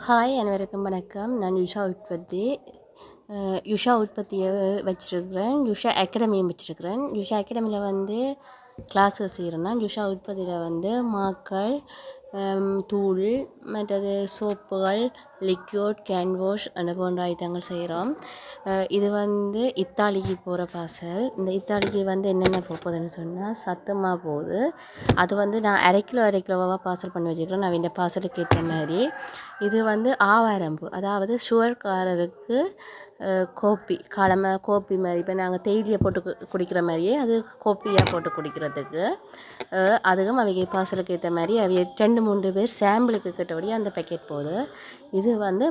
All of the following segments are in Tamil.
ஹாய் அனைவருக்கும் வணக்கம். நான் யுஷா உற்பத்தி. யுஷா உற்பத்தியை வச்சுருக்கிறேன். யுஷா அகாடமியும் வச்சுருக்கிறேன். யுஷா அகாடமியில் வந்து கிளாஸஸ் செய்கிறேன்னா யுஷா உற்பத்தியில் வந்து மாக்கள், தூள், மற்றது சோப்புகள், லிக்யூட், கேன் வாஷ் அந்த போன்ற ஐட்டங்கள் செய்கிறோம். இது வந்து இத்தாலிக்கு போகிற பார்சல். இந்த இத்தாலிக்கு வந்து என்னென்ன போகுதுன்னு சொன்னால் சத்தமாக போகுது. அது வந்து நான் அரை கிலோவாக பார்சல் பண்ணி வச்சுக்கிறேன். நான் இந்த பார்சலுக்கு ஏற்ற மாதிரி இது வந்து ஆவாரம்பு, அதாவது சுகர்காரருக்கு கோப்பி கோப்பி மாதிரி. இப்போ நாங்கள் தேயிலையை போட்டு குடிக்கிற மாதிரியே அது கோப்பியாக போட்டு குடிக்கிறதுக்கு. அதுவும் அவங்க பார்சலுக்கு ஏற்ற மாதிரி அவங்க 2-3 பேர் சாம்பிளுக்கு கிட்டபடி அந்த பேக்கெட் போகுது. இது வந்து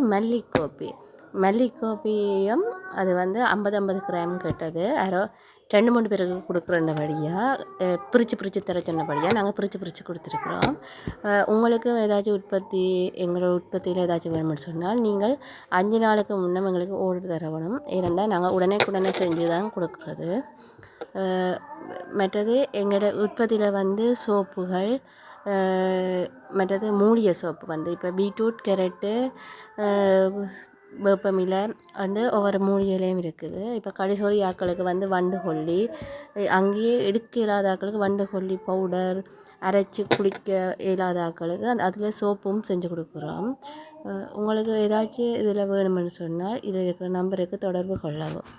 மல்லிக்கோப்பியும் அது வந்து 50 கிராம் கேட்டது. 2-3 பேருக்கு கொடுக்குறபடியாக பிரித்து தர சொன்னபடியாக நாங்கள் பிரித்து கொடுத்துருக்குறோம். உங்களுக்கு ஏதாச்சும் எங்களோட உற்பத்தியில் ஏதாச்சும் வேணும்னு சொன்னால் நீங்கள் 5 நாளுக்கு முன்னே எங்களுக்கு ஆர்டர் தரணும். ஏனென்றால் நாங்கள் உடனே செஞ்சு தான் கொடுக்குறது. மற்றது எங்களோட உற்பத்தியில் வந்து சோப்புகள், மற்றது மூலிகை சோப்பு வந்து இப்போ பீட்ரூட், கேரட்டு, வேப்பமிலை வந்து ஒவ்வொரு மூலிகையிலையும் இருக்குது. இப்போ கடைசோரி ஆக்களுக்கு வந்து வண்டு கொல்லி, அங்கேயே எடுக்க இல்லாத ஆக்களுக்கு வண்டு கொல்லி பவுடர் அரைச்சி குடிக்க இயலாத ஆக்களுக்கு அதில் சோப்பும் செஞ்சு கொடுக்குறோம். உங்களுக்கு ஏதாச்சும் இதில் வேணுமென்னு சொன்னால் இதில் இருக்கிற நம்பருக்கு தொடர்பு கொள்ளவும்.